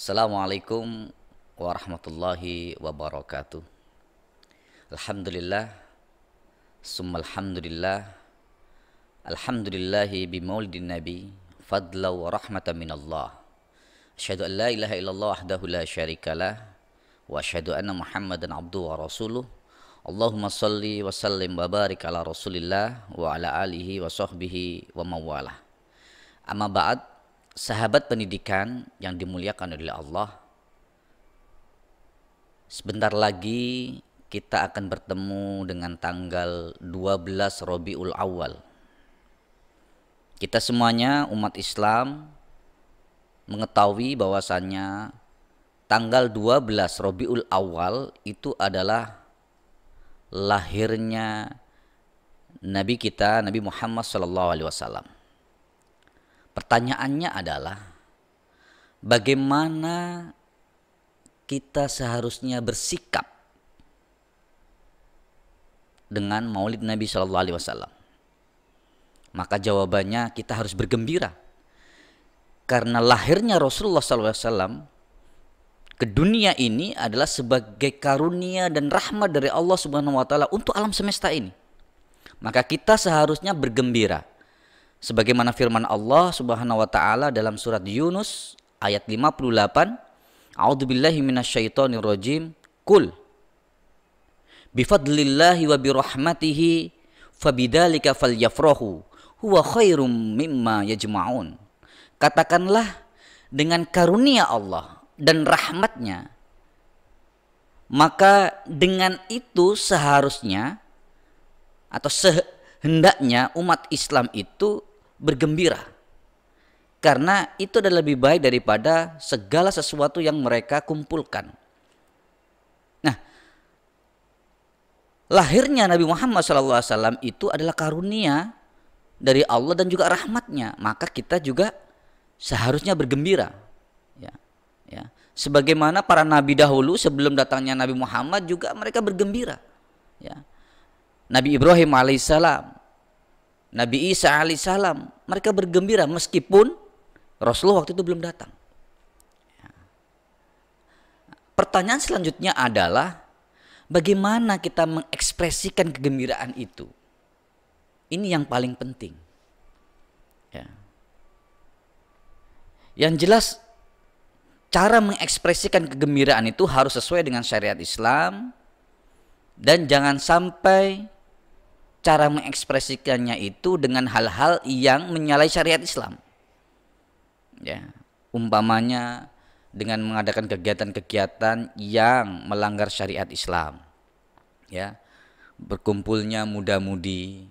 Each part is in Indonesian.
Assalamualaikum warahmatullahi wabarakatuh. Alhamdulillah, summa alhamdulillah, alhamdulillahi bimaulidin nabi, fadla wa rahmatan minallah. Asyhadu an la ilaha illallah wahdahu la syarikalah, wa asyhadu anna Muhammadan abduhu wa rasuluh. Allahumma salli wa sallim wa barik ala rasulillah wa ala alihi wa sahbihi wa mawalah. Amma ba'd, sahabat pendidikan yang dimuliakan oleh Allah, sebentar lagi kita akan bertemu dengan tanggal 12 Rabiul Awal. Kita semuanya umat Islam mengetahui bahwasannya tanggal 12 Rabiul Awal itu adalah lahirnya Nabi kita, Nabi Muhammad SAW. Pertanyaannya adalah, bagaimana kita seharusnya bersikap dengan Maulid Nabi SAW? Maka jawabannya, kita harus bergembira karena lahirnya Rasulullah SAW ke dunia ini adalah sebagai karunia dan rahmat dari Allah Subhanahu wa taala untuk alam semesta ini. Maka kita seharusnya bergembira sebagaimana firman Allah Subhanahu wa taala dalam surat Yunus ayat 58, A'udzubillahi minasyaitonirrajim, Qul bifadlillahi wa birahmatihi fabidzalika falyafrahu huwa khairum mimma yajma'un. Katakanlah, dengan karunia Allah dan rahmatnya, maka dengan itu seharusnya atau sehendaknya umat Islam itu bergembira, karena itu adalah lebih baik daripada segala sesuatu yang mereka kumpulkan. Nah, lahirnya Nabi Muhammad SAW itu adalah karunia dari Allah dan juga rahmatnya, maka kita juga seharusnya bergembira. Ya, sebagaimana para nabi dahulu sebelum datangnya Nabi Muhammad juga mereka bergembira. Ya. Nabi Ibrahim alaihissalam, Nabi Isa alaihissalam, mereka bergembira meskipun Rasulullah waktu itu belum datang. Ya. Pertanyaan selanjutnya adalah, bagaimana kita mengekspresikan kegembiraan itu? Ini yang paling penting. Ya. Yang jelas, cara mengekspresikan kegembiraan itu harus sesuai dengan syariat Islam, dan jangan sampai cara mengekspresikannya itu dengan hal-hal yang menyalahi syariat Islam. Ya, umpamanya dengan mengadakan kegiatan-kegiatan yang melanggar syariat Islam. Ya, berkumpulnya muda-mudi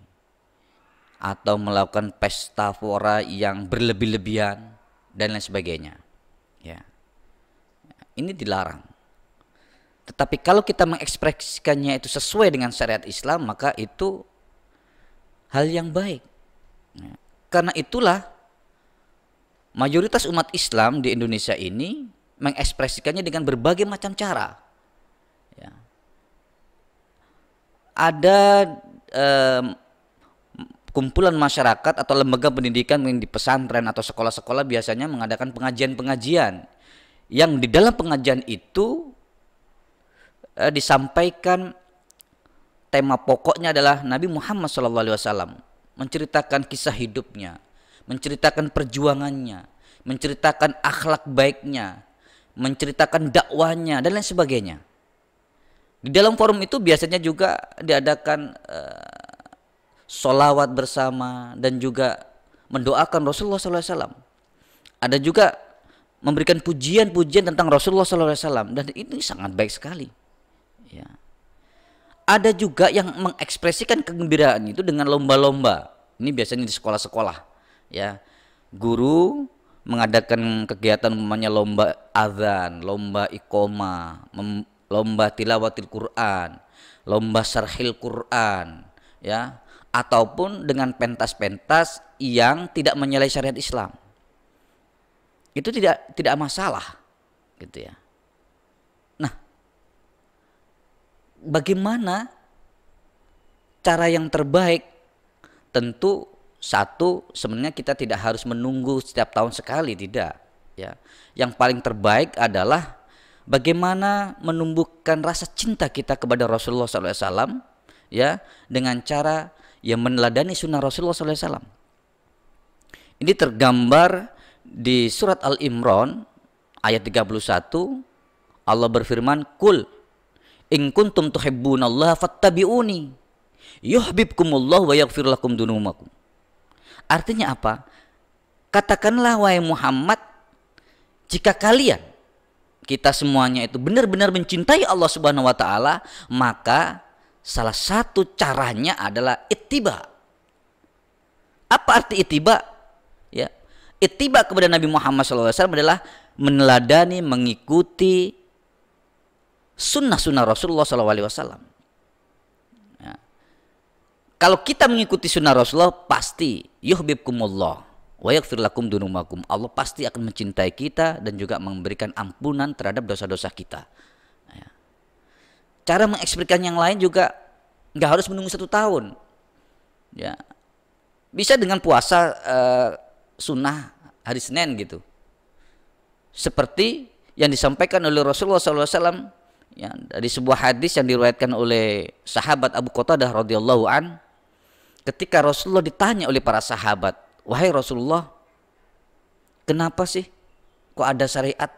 atau melakukan pesta pora yang berlebih-lebihan dan lain sebagainya. Ya. Ini dilarang. Tetapi kalau kita mengekspresikannya itu sesuai dengan syariat Islam, maka itu hal yang baik. Ya. Karena itulah mayoritas umat Islam di Indonesia ini mengekspresikannya dengan berbagai macam cara. Ya. Ada kumpulan masyarakat atau lembaga pendidikan di pesantren atau sekolah-sekolah biasanya mengadakan pengajian-pengajian yang di dalam pengajian itu disampaikan tema pokoknya adalah Nabi Muhammad SAW, menceritakan kisah hidupnya, menceritakan perjuangannya, menceritakan akhlak baiknya, menceritakan dakwahnya dan lain sebagainya. Di dalam forum itu biasanya juga diadakan sholawat bersama dan juga mendoakan Rasulullah SAW. Ada juga memberikan pujian-pujian tentang Rasulullah SAW, dan ini sangat baik sekali. Ya. Ada juga yang mengekspresikan kegembiraan itu dengan lomba-lomba. Ini biasanya di sekolah-sekolah. Ya, guru mengadakan kegiatan namanya lomba azan, lomba iqomah, lomba tilawatil Quran, lomba syarhil Quran, ya, ataupun dengan pentas-pentas yang tidak menyalahi syariat Islam. Itu tidak masalah, gitu ya. Nah, bagaimana cara yang terbaik? Tentu satu, sebenarnya kita tidak harus menunggu setiap tahun sekali, tidak. Ya, yang paling terbaik adalah bagaimana menumbuhkan rasa cinta kita kepada Rasulullah SAW, ya, dengan cara yang meneladani sunnah Rasulullah SAW. Ini tergambar di surat Al-Imran ayat 31. Allah berfirman, "Qul in kuntum tuhibbunallaha fattabi'uni yuhibbukumullah wa yaghfir lakum dzunubakum." Artinya apa? Katakanlah wahai Muhammad, jika kalian, kita semuanya itu benar-benar mencintai Allah Subhanahu wa taala, maka salah satu caranya adalah ittiba. Apa arti ittiba? Ya, ittiba kepada Nabi Muhammad SAW adalah meneladani, mengikuti sunnah-sunnah Rasulullah SAW. Ya. Kalau kita mengikuti sunnah Rasulullah, pasti yuhibbukumullah wa yaghfir lakum dzunubakum. Allah pasti akan mencintai kita dan juga memberikan ampunan terhadap dosa-dosa kita. Ya. Cara mengekspresikan yang lain juga nggak harus menunggu 1 tahun. Ya, bisa dengan puasa sunnah hari Senin gitu. Seperti yang disampaikan oleh Rasulullah SAW, ya, dari sebuah hadis yang diriwayatkan oleh sahabat Abu Qatadah radhiyallahu an, ketika Rasulullah ditanya oleh para sahabat, "Wahai Rasulullah, kenapa sih kok ada syariat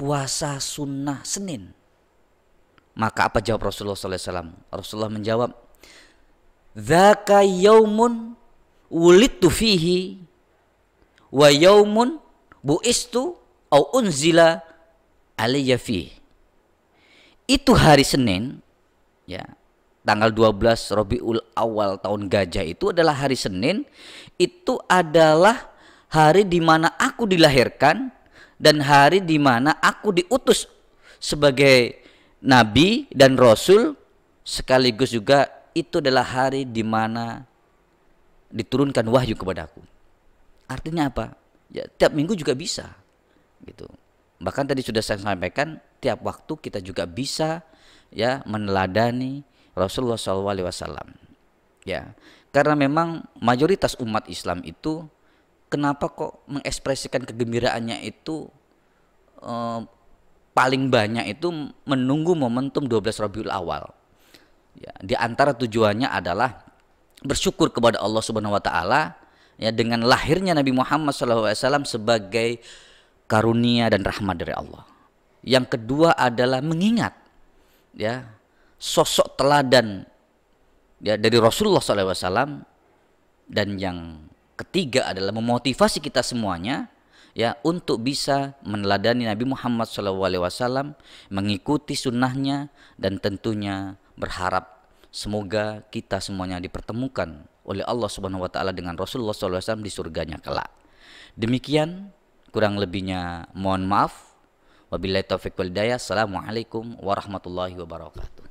puasa sunnah Senin?" Maka apa jawab Rasulullah SAW? Rasulullah menjawab, "Dzaka yaumun wulidtu fihi wa yaumun bu'istu au unzila alayya fihi." Itu hari Senin, ya, tanggal 12 Rabiul Awal tahun Gajah itu adalah hari Senin. Itu adalah hari di mana aku dilahirkan dan hari di mana aku diutus sebagai nabi dan rasul, sekaligus juga itu adalah hari di mana diturunkan wahyu kepadaku. Artinya apa? Ya, tiap minggu juga bisa, gitu. Bahkan tadi sudah saya sampaikan, tiap waktu kita juga bisa, ya, meneladani Rasulullah SAW. Ya, karena memang mayoritas umat Islam itu kenapa kok mengekspresikan kegembiraannya itu paling banyak itu menunggu momentum 12 Rabiul Awal. Ya, di antara tujuannya adalah bersyukur kepada Allah Subhanahu wa taala, ya, dengan lahirnya Nabi Muhammad SAW sebagai karunia dan rahmat dari Allah. Yang kedua adalah mengingat, ya, sosok teladan, ya, dari Rasulullah SAW. Dan yang ketiga adalah memotivasi kita semuanya, ya, untuk bisa meneladani Nabi Muhammad SAW, mengikuti sunnahnya, dan tentunya berharap semoga kita semuanya dipertemukan oleh Allah Subhanahu wa taala dengan Rasulullah SAW di surganya kelak. Demikian, kurang lebihnya mohon maaf. Wabillahi taufiq wal hidayah. Assalamualaikum warahmatullahi wabarakatuh.